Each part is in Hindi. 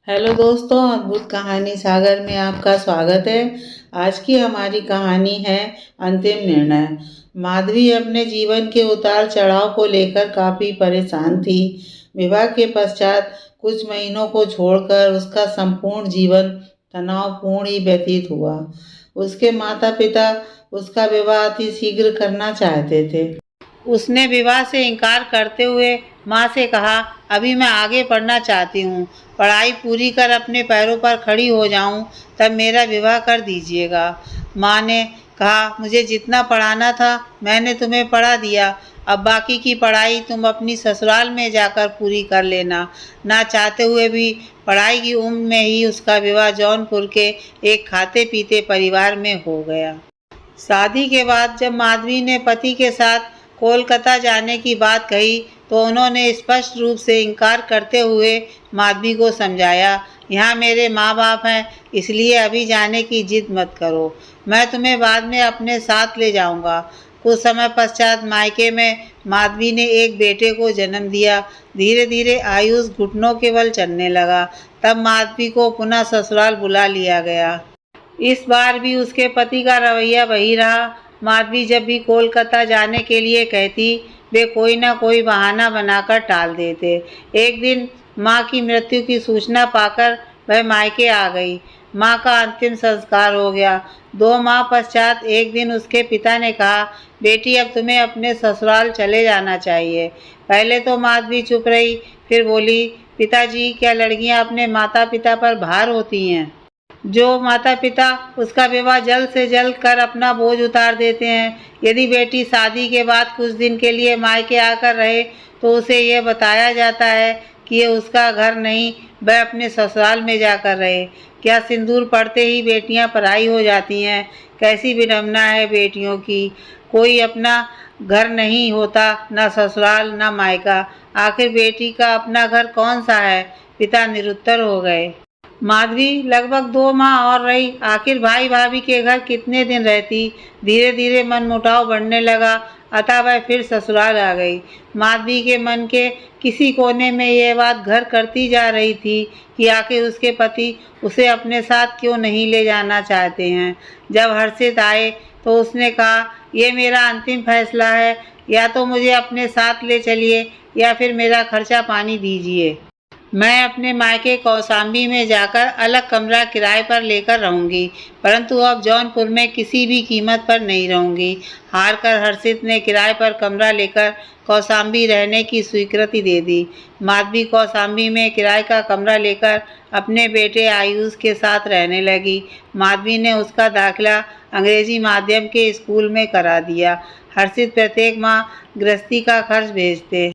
हेलो दोस्तों, अद्भुत कहानी सागर में आपका स्वागत है। आज की हमारी कहानी है अंतिम निर्णय। माधवी अपने जीवन के उतार चढ़ाव को लेकर काफी परेशान थी। विवाह के पश्चात कुछ महीनों को छोड़कर उसका संपूर्ण जीवन तनावपूर्ण ही व्यतीत हुआ। उसके माता पिता उसका विवाह अति शीघ्र करना चाहते थे। उसने विवाह से इनकार करते हुए माँ से कहा, अभी मैं आगे पढ़ना चाहती हूँ, पढ़ाई पूरी कर अपने पैरों पर खड़ी हो जाऊँ तब मेरा विवाह कर दीजिएगा। माँ ने कहा, मुझे जितना पढ़ाना था मैंने तुम्हें पढ़ा दिया, अब बाकी की पढ़ाई तुम अपनी ससुराल में जाकर पूरी कर लेना। ना चाहते हुए भी पढ़ाई की उम्र में ही उसका विवाह जौनपुर के एक खाते पीते परिवार में हो गया। शादी के बाद जब माधवी ने पति के साथ कोलकाता जाने की बात कही तो उन्होंने स्पष्ट रूप से इनकार करते हुए माधवी को समझाया, यहाँ मेरे माँ बाप हैं, इसलिए अभी जाने की जिद मत करो, मैं तुम्हें बाद में अपने साथ ले जाऊंगा। कुछ समय पश्चात मायके में माधवी ने एक बेटे को जन्म दिया। धीरे धीरे आयुष घुटनों के बल चलने लगा। तब माधवी को पुनः ससुराल बुला लिया गया। इस बार भी उसके पति का रवैया वही रहा। माधवी जब भी कोलकाता जाने के लिए कहती, वे कोई ना कोई बहाना बनाकर टाल देते। एक दिन माँ की मृत्यु की सूचना पाकर वह मायके आ गई। माँ का अंतिम संस्कार हो गया। 2 माह पश्चात एक दिन उसके पिता ने कहा, बेटी अब तुम्हें अपने ससुराल चले जाना चाहिए। पहले तो माधवी चुप रही, फिर बोली, पिताजी, क्या लड़कियाँ अपने माता पिता पर भार होती हैं? जो माता पिता उसका विवाह जल्द से जल्द कर अपना बोझ उतार देते हैं। यदि बेटी शादी के बाद कुछ दिन के लिए मायके आकर रहे तो उसे यह बताया जाता है कि ये उसका घर नहीं, वह अपने ससुराल में जाकर रहे। क्या सिंदूर पड़ते ही बेटियां पराई हो जाती हैं? कैसी विडंबना है बेटियों की। कोई अपना घर नहीं होता, न ससुराल न मायका। आखिर बेटी का अपना घर कौन सा है? पिता निरुत्तर हो गए। माधवी लगभग 2 माह और रही। आखिर भाई भाभी के घर कितने दिन रहती। धीरे धीरे मनमुटाव बढ़ने लगा, अतः वह फिर ससुराल आ गई। माधवी के मन के किसी कोने में यह बात घर करती जा रही थी कि आखिर उसके पति उसे अपने साथ क्यों नहीं ले जाना चाहते हैं। जब हर्षित आए तो उसने कहा, यह मेरा अंतिम फैसला है, या तो मुझे अपने साथ ले चलिए या फिर मेरा खर्चा पानी दीजिए। मैं अपने मायके कौशाम्बी में जाकर अलग कमरा किराए पर लेकर रहूंगी, परंतु अब जौनपुर में किसी भी कीमत पर नहीं रहूंगी। हार कर हर्षित ने किराए पर कमरा लेकर कौशाम्बी रहने की स्वीकृति दे दी। माधवी कौशाम्बी में किराए का कमरा लेकर अपने बेटे आयुष के साथ रहने लगी। माधवी ने उसका दाखिला अंग्रेजी माध्यम के स्कूल में करा दिया। हर्षित प्रत्येक माह गृहस्थी का खर्च भेजते,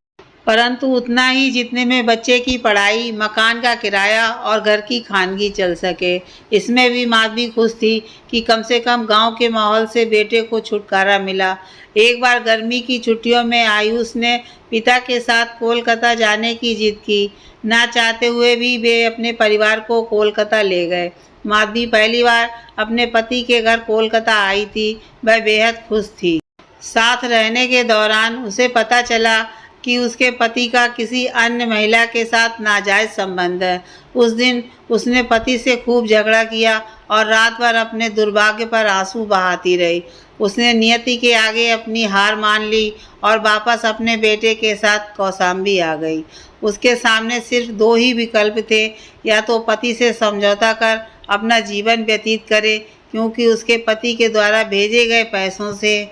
परंतु उतना ही जितने में बच्चे की पढ़ाई, मकान का किराया और घर की खानगी चल सके। इसमें भी माधवी खुश थी कि कम से कम गांव के माहौल से बेटे को छुटकारा मिला। एक बार गर्मी की छुट्टियों में आयुष ने पिता के साथ कोलकाता जाने की जिद की। ना चाहते हुए भी वे अपने परिवार को कोलकाता ले गए। माधवी पहली बार अपने पति के घर कोलकाता आई थी। वह बेहद खुश थी। साथ रहने के दौरान उसे पता चला कि उसके पति का किसी अन्य महिला के साथ नाजायज संबंध है। उस दिन उसने पति से खूब झगड़ा किया और रात भर अपने दुर्भाग्य पर आंसू बहाती रही। उसने नियति के आगे अपनी हार मान ली और वापस अपने बेटे के साथ कौशाम्बी आ गई। उसके सामने सिर्फ 2 ही विकल्प थे, या तो पति से समझौता कर अपना जीवन व्यतीत करे, क्योंकि उसके पति के द्वारा भेजे गए पैसों से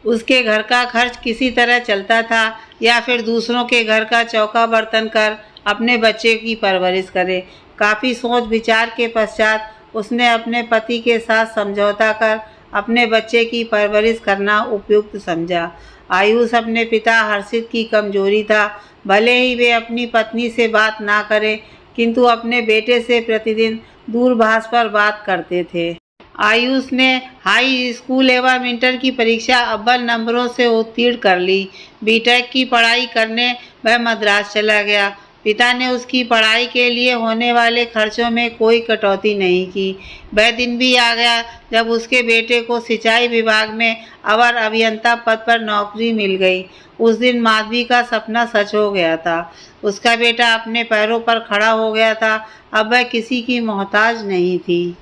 उसके घर का खर्च किसी तरह चलता था, या फिर दूसरों के घर का चौका बर्तन कर अपने बच्चे की परवरिश करे। काफ़ी सोच विचार के पश्चात उसने अपने पति के साथ समझौता कर अपने बच्चे की परवरिश करना उपयुक्त समझा। आयुष अपने पिता हर्षित की कमजोरी था। भले ही वे अपनी पत्नी से बात ना करें, किंतु अपने बेटे से प्रतिदिन दूरभाष पर बात करते थे। आयुष ने हाई स्कूल एवं इंटर की परीक्षा अव्वल नंबरों से उत्तीर्ण कर ली। बीटेक की पढ़ाई करने वह मद्रास चला गया। पिता ने उसकी पढ़ाई के लिए होने वाले खर्चों में कोई कटौती नहीं की। वह दिन भी आ गया जब उसके बेटे को सिंचाई विभाग में अवर अभियंता पद पर नौकरी मिल गई। उस दिन माधवी का सपना सच हो गया था। उसका बेटा अपने पैरों पर खड़ा हो गया था। अब वह किसी की मोहताज नहीं थी।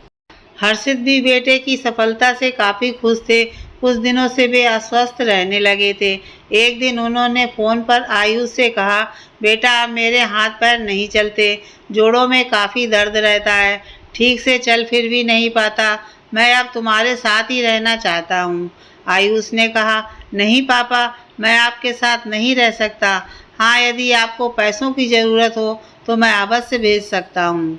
हर्षित भी बेटे की सफलता से काफ़ी खुश थे। कुछ दिनों से वे अस्वस्थ रहने लगे थे। एक दिन उन्होंने फ़ोन पर आयुष से कहा, बेटा अब मेरे हाथ पैर नहीं चलते, जोड़ों में काफ़ी दर्द रहता है, ठीक से चल फिर भी नहीं पाता, मैं अब तुम्हारे साथ ही रहना चाहता हूँ। आयुष ने कहा, नहीं पापा, मैं आपके साथ नहीं रह सकता। हाँ, यदि आपको पैसों की ज़रूरत हो तो मैं अवश्य भेज सकता हूँ।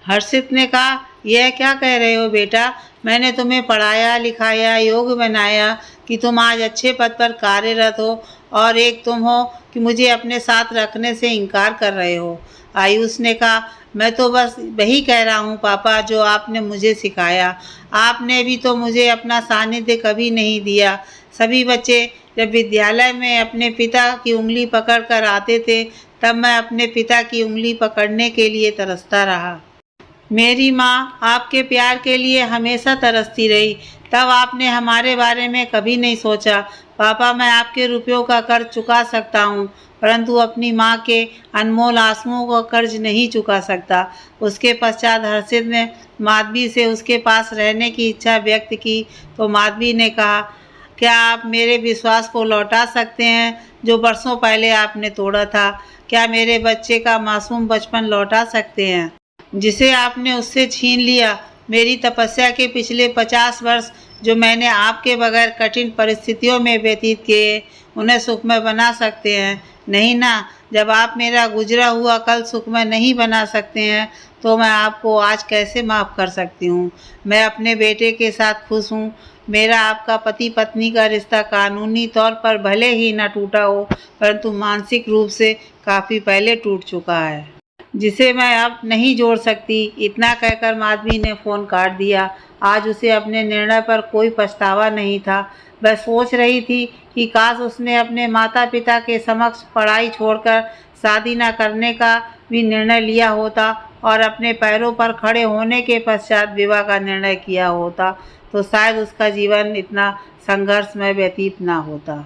हर्षित ने कहा, यह क्या कह रहे हो बेटा, मैंने तुम्हें पढ़ाया लिखाया योग्य बनाया कि तुम आज अच्छे पद पर कार्यरत हो, और एक तुम हो कि मुझे अपने साथ रखने से इनकार कर रहे हो। आयुष ने कहा, मैं तो बस वही कह रहा हूँ पापा जो आपने मुझे सिखाया। आपने भी तो मुझे अपना सानिध्य कभी नहीं दिया। सभी बच्चे जब विद्यालय में अपने पिता की उंगली पकड़ कर आते थे, तब मैं अपने पिता की उंगली पकड़ने के लिए तरसता रहा। मेरी माँ आपके प्यार के लिए हमेशा तरसती रही, तब आपने हमारे बारे में कभी नहीं सोचा। पापा, मैं आपके रुपयों का कर्ज चुका सकता हूँ, परंतु अपनी माँ के अनमोल आंसुओं का कर्ज नहीं चुका सकता। उसके पश्चात हर्षित ने माधवी से उसके पास रहने की इच्छा व्यक्त की, तो माधवी ने कहा, क्या आप मेरे विश्वास को लौटा सकते हैं जो बरसों पहले आपने तोड़ा था? क्या मेरे बच्चे का मासूम बचपन लौटा सकते हैं जिसे आपने उससे छीन लिया? मेरी तपस्या के पिछले 50 वर्ष जो मैंने आपके बगैर कठिन परिस्थितियों में व्यतीत किए, उन्हें सुखमय बना सकते हैं? नहीं ना। जब आप मेरा गुजरा हुआ कल सुखमय नहीं बना सकते हैं, तो मैं आपको आज कैसे माफ़ कर सकती हूँ? मैं अपने बेटे के साथ खुश हूँ। मेरा आपका पति पत्नी का रिश्ता कानूनी तौर पर भले ही न टूटा हो, परंतु मानसिक रूप से काफ़ी पहले टूट चुका है, जिसे मैं अब नहीं जोड़ सकती। इतना कहकर माधवी ने फ़ोन काट दिया। आज उसे अपने निर्णय पर कोई पछतावा नहीं था। वह सोच रही थी कि काश उसने अपने माता पिता के समक्ष पढ़ाई छोड़कर शादी न करने का भी निर्णय लिया होता और अपने पैरों पर खड़े होने के पश्चात विवाह का निर्णय किया होता, तो शायद उसका जीवन इतना संघर्षमय व्यतीत न होता।